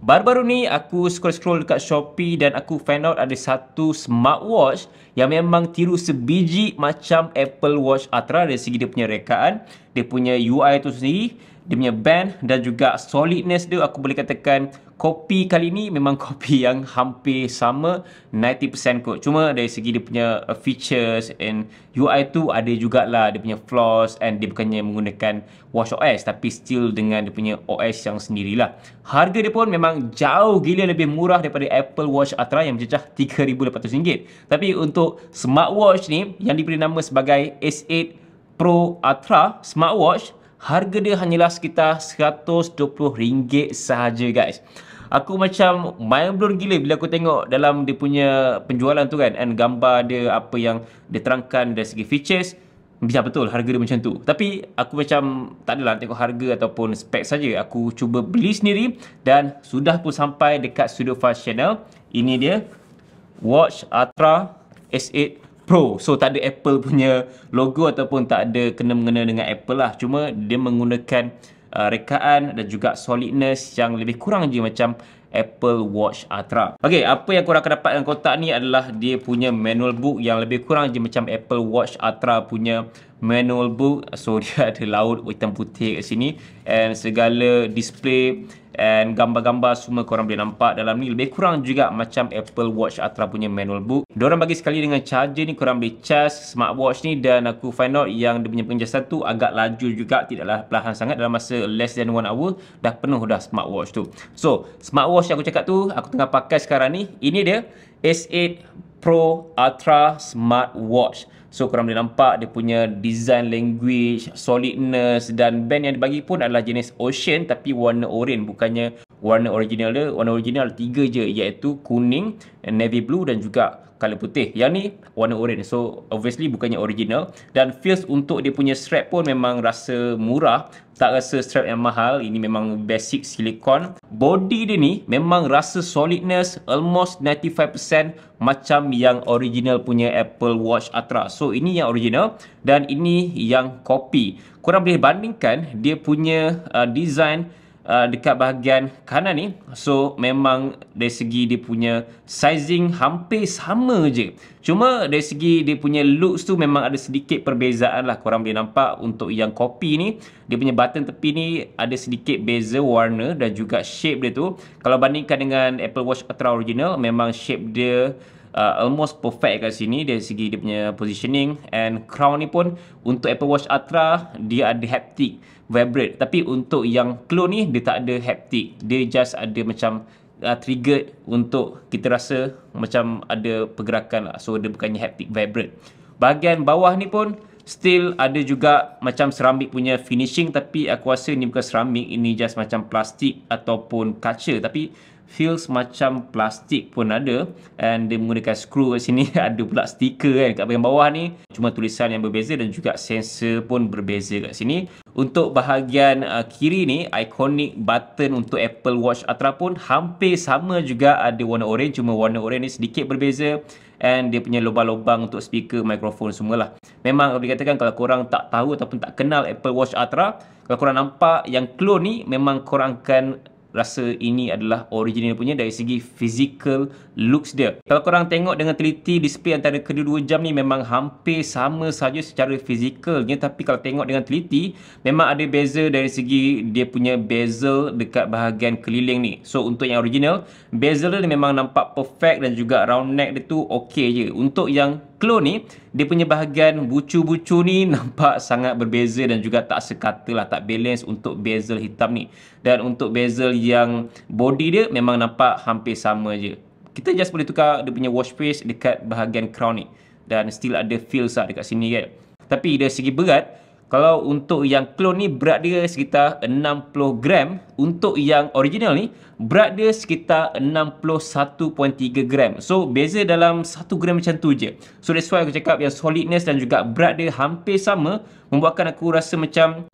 Baru-baru ni aku scroll-scroll dekat Shopee dan aku find out ada satu smartwatch yang memang tiru sebiji macam Apple Watch Ultra dari segi dia punya rekaan, dia punya UI tu sendiri, dia punya band dan juga solidness dia. Aku boleh katakan kopi kali ni memang kopi yang hampir sama 90% kot. Cuma dari segi dia punya features and UI tu ada jugalah dia punya flaws, and dia bukannya menggunakan watchOS tapi still dengan dia punya OS yang sendirilah. Harga dia pun memang jauh gila lebih murah daripada Apple Watch Ultra yang mencecah RM3,800. Tapi untuk smartwatch ni yang diberi nama sebagai S8 Pro Ultra smartwatch, harga dia hanyalah sekitar RM120 sahaja guys. Aku macam mind blown gila bila aku tengok dalam dia punya penjualan tu kan, and gambar dia, apa yang dia terangkan dari segi features, bisa betul harga dia macam tu. Tapi aku macam tak adalah tengok harga ataupun spek saja. Aku cuba beli sendiri dan sudah pun sampai dekat Studio Fast Channel. Ini dia Watch Ultra S8 Pro. So tak ada Apple punya logo ataupun tak ada kena-mengena dengan Apple lah. Cuma dia menggunakan rekaan dan juga solidness yang lebih kurang je macam Apple Watch Ultra. Okey, apa yang korang akan dapat dalam kotak ni adalah dia punya manual book yang lebih kurang je macam Apple Watch Ultra punya manual book. So dia ada laut hitam putih kat sini, and segala display and gambar-gambar semua korang boleh nampak dalam ni lebih kurang juga macam Apple Watch Ultra punya manual book. Diorang bagi sekali dengan charger ni, korang boleh charge smartwatch ni, dan aku find out yang dia punya pengecasan tu agak laju juga, tidaklah perlahan sangat. Dalam masa less than 1 hour dah penuh dah smartwatch tu. So smartwatch yang aku cakap tu aku tengah pakai sekarang ni, ini dia S8 Pro Ultra Smartwatch. So korang boleh nampak dia punya design language, solidness, dan band yang dibagi pun adalah jenis Ocean tapi warna oranye, bukannya warna original dia. Warna original 3 je, iaitu kuning, navy blue dan juga color putih. Yang ni warna oranye. So obviously bukannya original. Dan feels untuk dia punya strap pun memang rasa murah, tak rasa strap yang mahal. Ini memang basic silikon. Body dia ni memang rasa solidness almost 95% macam yang original punya Apple Watch Ultra. So ini yang original dan ini yang copy. Korang boleh bandingkan dia punya design dekat bahagian kanan ni. So memang dari segi dia punya sizing hampir sama je. Cuma dari segi dia punya looks tu memang ada sedikit perbezaan lah. Korang boleh nampak untuk yang copy ni, dia punya button tepi ni ada sedikit beza warna dan juga shape dia tu. Kalau bandingkan dengan Apple Watch Ultra original, memang shape dia almost perfect kat sini dari segi dia punya positioning. And crown ni pun untuk Apple Watch Ultra dia ada haptic vibrate, tapi untuk yang clone ni dia tak ada haptic. Dia just ada macam triggered untuk kita rasa macam ada pergerakan lah. So dia bukannya haptic vibrate. Bahagian bawah ni pun still ada juga macam seramik punya finishing, tapi aku rasa ni bukan seramik, ini just macam plastik ataupun kaca, tapi feels macam plastik pun ada. And dia menggunakan skru kat sini. Ada pula stiker kan kat bahagian bawah ni, cuma tulisan yang berbeza dan juga sensor pun berbeza kat sini. Untuk bahagian kiri ni, iconic button untuk Apple Watch Ultra pun hampir sama juga, ada warna orange, cuma warna orange ni sedikit berbeza. And dia punya lubang-lubang untuk speaker, mikrofon semualah. Memang boleh katakan kalau korang tak tahu ataupun tak kenal Apple Watch Ultra, kalau korang nampak yang clone ni, memang korang akan rasa ini adalah original punya dari segi physical looks dia. Kalau korang tengok dengan teliti, display antara kedua-dua jam ni memang hampir sama saja secara fizikalnya, tapi kalau tengok dengan teliti memang ada beza dari segi dia punya bezel dekat bahagian keliling ni. So untuk yang original, bezel dia memang nampak perfect dan juga round neck dia tu okey je. Untuk yang clone ni, dia punya bahagian bucu-bucu ni nampak sangat berbeza dan juga tak sekata lah, tak balance untuk bezel hitam ni. Dan untuk bezel yang body dia memang nampak hampir sama je. Kita just boleh tukar dia punya watch face dekat bahagian crown ni, dan still ada feels lah dekat sini kan. Tapi dari segi berat, kalau untuk yang clone ni berat dia sekitar 60 gram. Untuk yang original ni berat dia sekitar 61.3 gram. So beza dalam 1 gram macam tu je. So that's why aku cakap yang solidness dan juga berat dia hampir sama, membuatkan aku rasa macam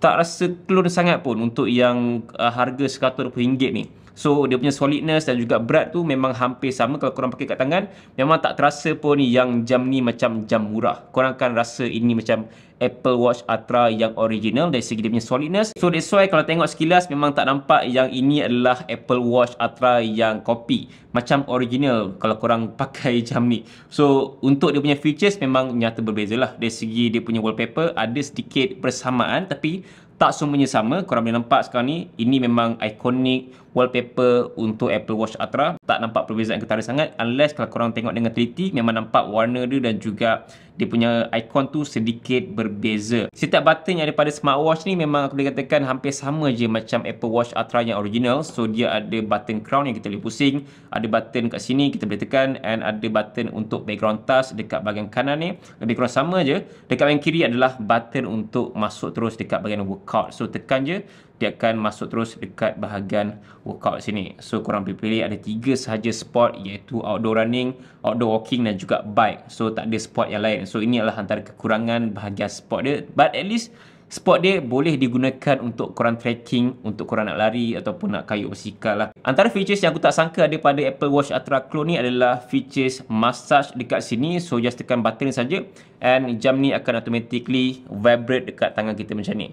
tak rasa clone sangat pun untuk yang harga RM120 ni. So dia punya solidness dan juga berat tu memang hampir sama. Kalau korang pakai kat tangan, memang tak terasa pun yang jam ni macam jam murah. Korang akan rasa ini macam Apple Watch Ultra yang original dari segi dia punya solidness. So that's why kalau tengok sekilas memang tak nampak yang ini adalah Apple Watch Ultra yang copy, macam original kalau korang pakai jam ni. So untuk dia punya features memang nyata berbeza lah. Dari segi dia punya wallpaper ada sedikit persamaan tapi tak semuanya sama. Korang boleh nampak sekarang ni, ini memang ikonik wallpaper untuk Apple Watch Ultra. Tak nampak perbezaan ketara sangat, unless kalau korang tengok dengan teliti memang nampak warna dia dan juga dia punya ikon tu sedikit berbeza. Setiap button yang ada pada smartwatch ni memang aku boleh katakan hampir sama je macam Apple Watch Ultra yang original. So dia ada button crown yang kita boleh pusing, ada button kat sini kita boleh tekan, and ada button untuk background task dekat bahagian kanan ni. Lebih kurang sama je. Dekat bahagian kiri adalah button untuk masuk terus dekat bahagian workout. So tekan je, dia akan masuk terus dekat bahagian workout sini. So korang boleh pilih ada 3 sahaja sport, iaitu outdoor running, outdoor walking dan juga bike. So tak ada sport yang lain. So ini adalah antara kekurangan bahagian sport dia. But at least sport dia boleh digunakan untuk korang trekking, untuk korang nak lari ataupun nak kayuh basikal lah. Antara features yang aku tak sangka ada pada Apple Watch Ultra Clone ni adalah features massage dekat sini. So just tekan button saja and jam ni akan automatically vibrate dekat tangan kita macam ni.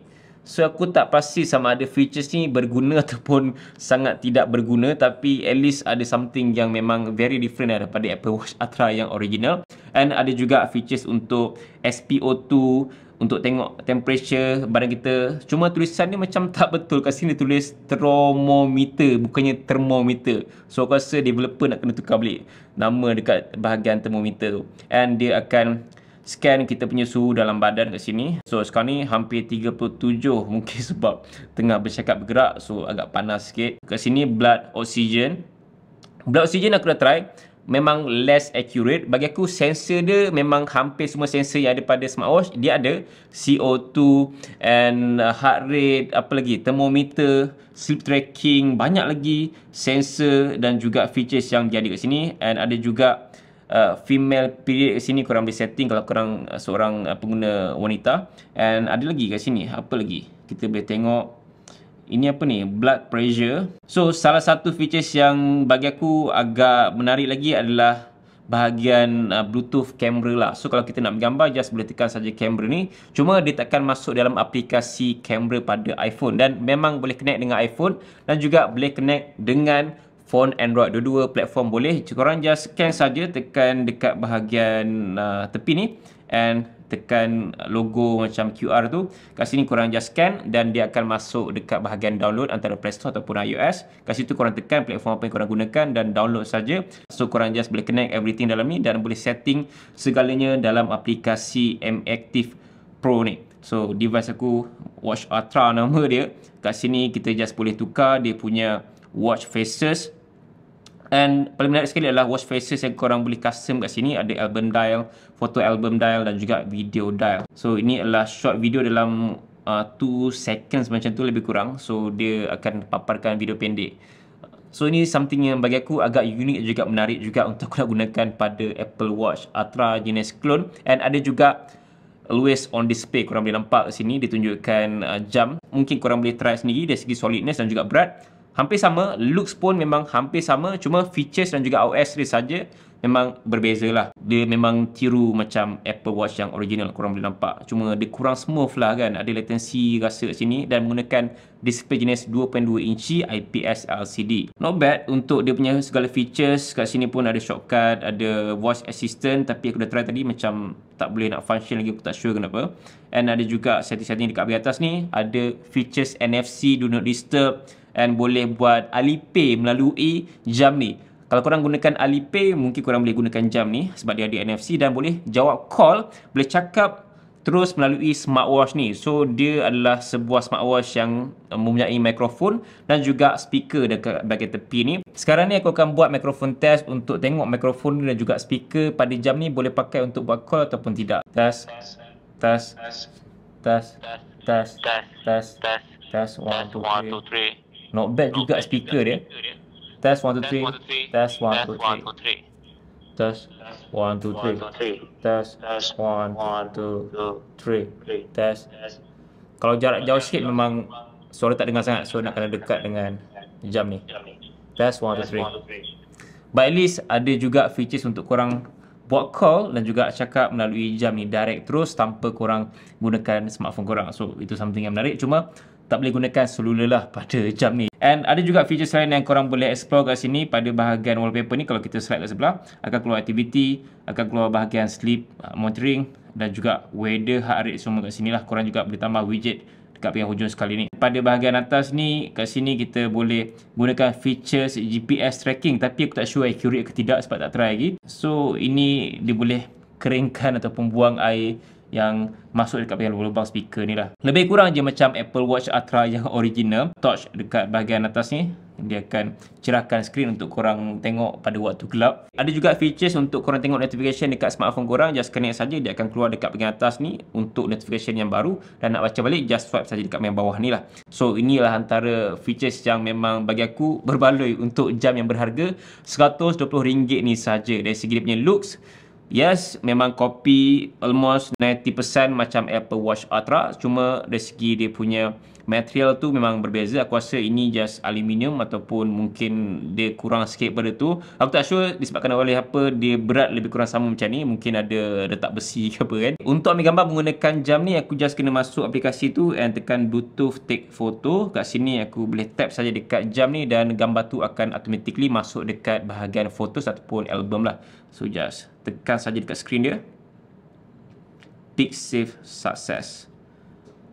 So aku tak pasti sama ada features ni berguna ataupun sangat tidak berguna, tapi at least ada something yang memang very different daripada Apple Watch Ultra yang original. And ada juga features untuk SpO2 untuk tengok temperature badan kita. Cuma tulisan ni macam tak betul. Kat sini tulis thermometer, bukannya thermometer. So aku rasa developer nak kena tukar balik nama dekat bahagian thermometer tu. And dia akan scan kita punya suhu dalam badan kat sini. So sekarang ni hampir 37, mungkin sebab tengah bercakap bergerak, so agak panas sikit. Kat sini blood oxygen. Blood oxygen aku dah try, memang less accurate. Bagi aku sensor dia memang hampir semua sensor yang ada pada smartwatch dia ada. CO2 and heart rate, apa lagi, thermometer, sleep tracking, banyak lagi sensor dan juga features yang dia ada kat sini. And ada juga female period kat sini, korang boleh setting kalau korang seorang pengguna wanita. And ada lagi kat sini, apa lagi kita boleh tengok, ini apa ni, blood pressure. So salah satu features yang bagi aku agak menarik lagi adalah bahagian Bluetooth camera lah. So kalau kita nak bergambar, just boleh tekan saja kamera ni. Cuma dia takkan masuk dalam aplikasi kamera pada iPhone, dan memang boleh connect dengan iPhone dan juga boleh connect dengan phone Android. Dua-dua platform boleh. Korang just scan saja, tekan dekat bahagian tepi ni and tekan logo macam QR tu. Kat sini korang just scan dan dia akan masuk dekat bahagian download antara Play Store ataupun iOS. Kat situ korang tekan platform apa yang korang gunakan dan download saja. So korang just boleh connect everything dalam ni dan boleh setting segalanya dalam aplikasi mActive Pro ni. So device aku Watch Ultra nama dia. Kat sini kita just boleh tukar dia punya watch faces. And paling menarik sekali adalah watch faces yang korang boleh custom kat sini. Ada album dial, photo album dial dan juga video dial. So ini adalah short video dalam 2 seconds macam tu lebih kurang. So dia akan paparkan video pendek. So ini something yang bagi aku agak unik juga, menarik juga untuk korang gunakan pada Apple Watch Ultra jenis clone. And ada juga always on display, korang boleh nampak kat sini ditunjukkan jam. Mungkin korang boleh try sendiri dari segi solidness dan juga berat. Hampir sama, looks pun memang hampir sama, cuma features dan juga OS dia saja memang berbeza lah. Dia memang tiru macam Apple Watch yang original, korang boleh nampak. Cuma dia kurang smooth lah kan, ada latency rasa kat sini dan menggunakan display jenis 2.2 inci IPS LCD. Not bad untuk dia punya segala features. Kat sini pun ada shortcut, ada voice assistant, tapi aku dah try tadi macam tak boleh nak function lagi, aku tak sure kenapa. And ada juga setting-setting dekat bahagian atas ni, ada features NFC, do not disturb, and boleh buat Alipay melalui jam ni. Kalau korang gunakan Alipay, mungkin korang boleh gunakan jam ni sebab dia ada NFC dan boleh jawab call, boleh cakap terus melalui smartwatch ni. So dia adalah sebuah smartwatch yang mempunyai mikrofon dan juga speaker dekat bahagian tepi ni. Sekarang ni aku akan buat mikrofon test untuk tengok mikrofon dan juga speaker pada jam ni boleh pakai untuk buat call ataupun tidak. Test, test, test, test, test, test, 1, 2, 3. Not bad juga speaker dia. Test 1, 2, 3. Test 1, 2, 3. Test 1, 2, 3. Test 1, 2, 3. Test. Kalau jarak jauh sikit memang suara tak dengar sangat, so nak kena dekat dengan jam ni. Test 1, 2, 3. But at least ada juga features untuk korang buat call dan juga cakap melalui jam ni direct terus tanpa korang gunakan smartphone korang. So itu something yang menarik, cuma tak boleh gunakan seluler lah pada jam ni. And ada juga features lain yang korang boleh explore kat sini pada bahagian wallpaper ni. Kalau kita slide kat sebelah, akan keluar activity, akan keluar bahagian sleep monitoring dan juga weather, heart rate semua kat sini lah. Korang juga boleh tambah widget dekat bahagian hujung sekali ni. Pada bahagian atas ni, kat sini kita boleh gunakan features GPS tracking, tapi aku tak sure accurate ke tidak sebab tak try lagi. So ini dia boleh keringkan ataupun buang air yang masuk dekat bahagian lubang speaker ni lah. Lebih kurang je macam Apple Watch Ultra yang original. Touch dekat bahagian atas ni, dia akan cerahkan skrin untuk korang tengok pada waktu gelap. Ada juga features untuk korang tengok notification dekat smartphone korang. Just connect saja, dia akan keluar dekat bahagian atas ni untuk notification yang baru. Dan nak baca balik, just swipe saja dekat bahagian bawah ni lah. So inilah antara features yang memang bagi aku berbaloi untuk jam yang berharga RM120 ni saja. Dari segi dia punya looks, yes, memang copy almost 90% macam Apple Watch Ultra. Cuma dari segi dia punya material tu memang berbeza. Aku rasa ini just aluminium ataupun mungkin dia kurang sikit pada tu. Aku tak sure disebabkan oleh apa dia berat lebih kurang sama macam ni. Mungkin ada retak besi ke apa kan. Untuk ambil gambar menggunakan jam ni, aku just kena masuk aplikasi tu and tekan Bluetooth take photo. Kat sini aku boleh tap saja dekat jam ni dan gambar tu akan automatically masuk dekat bahagian photos ataupun album lah. So just tekan saja dekat skrin dia. Pick save success.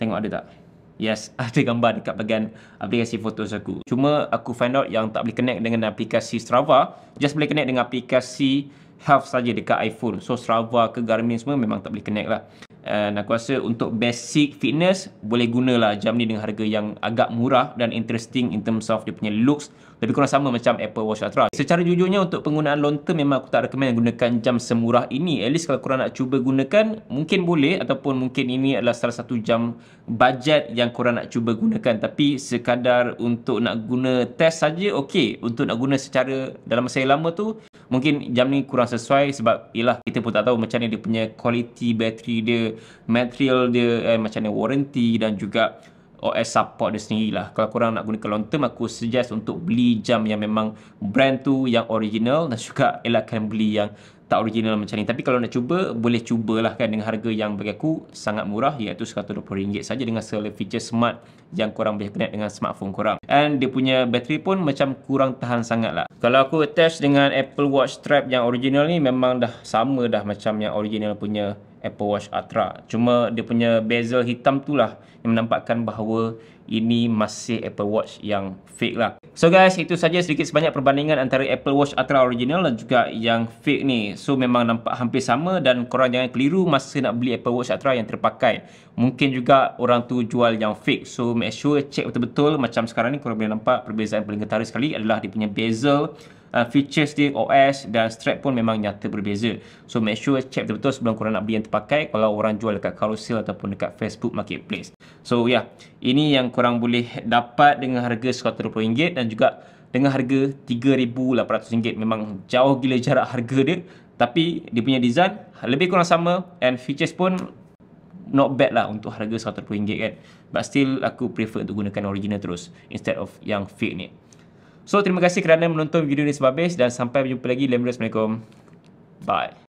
Tengok ada tak? Yes, ada gambar dekat bahagian aplikasi fotos aku. Cuma aku find out yang tak boleh connect dengan aplikasi Strava. Just boleh connect dengan aplikasi Health saja dekat iPhone. So Strava ke Garmin semua memang tak boleh connect lah. And aku rasa untuk basic fitness boleh gunalah jam ni dengan harga yang agak murah dan interesting in terms of dia punya looks. Lebih kurang sama macam Apple Watch Ultra. Secara jujurnya untuk penggunaan long term memang aku tak recommend gunakan jam semurah ini. At least kalau korang nak cuba gunakan, mungkin boleh, ataupun mungkin ini adalah salah satu jam budget yang korang nak cuba gunakan. Tapi sekadar untuk nak guna test saja, okey. Untuk nak guna secara dalam masa yang lama tu, mungkin jam ni kurang sesuai sebab yelah kita pun tak tahu macam ni dia punya quality battery dia, material dia, macam mana warranty dan juga OS support dia sendirilah. Kalau korang nak gunakan long term, aku suggest untuk beli jam yang memang brand tu yang original dan juga elakkan beli yang tak original macam ni. Tapi kalau nak cuba, boleh cubalah kan dengan harga yang bagi aku sangat murah, iaitu RM120 saja dengan segala feature smart yang korang boleh connect dengan smartphone korang. And dia punya bateri pun macam kurang tahan sangat lah. Kalau aku attach dengan Apple Watch strap yang original ni, memang dah sama dah macam yang original punya Apple Watch Ultra. Cuma dia punya bezel hitam tu lah yang menampakkan bahawa ini masih Apple Watch yang fake lah. So guys, itu saja sedikit sebanyak perbandingan antara Apple Watch Ultra original dan juga yang fake ni. So memang nampak hampir sama dan korang jangan keliru masa nak beli Apple Watch Ultra yang terpakai. Mungkin juga orang tu jual yang fake. So make sure check betul-betul. Macam sekarang ni korang boleh nampak perbezaan paling ketara sekali adalah dia punya bezel, features dia, OS dan strap pun memang nyata berbeza. So make sure check betul-betul sebelum korang nak beli yang terpakai kalau orang jual dekat Carousel ataupun dekat Facebook Marketplace. So yeah, ini yang korang boleh dapat dengan harga RM120 dan juga dengan harga RM3,800. Memang jauh gila jarak harga dia, tapi dia punya design lebih kurang sama and features pun not bad lah untuk harga RM120 kan. But still aku prefer untuk gunakan original terus instead of yang fake ni. So terima kasih kerana menonton video ni sampai habis dan sampai berjumpa lagi. Assalamualaikum. Bye.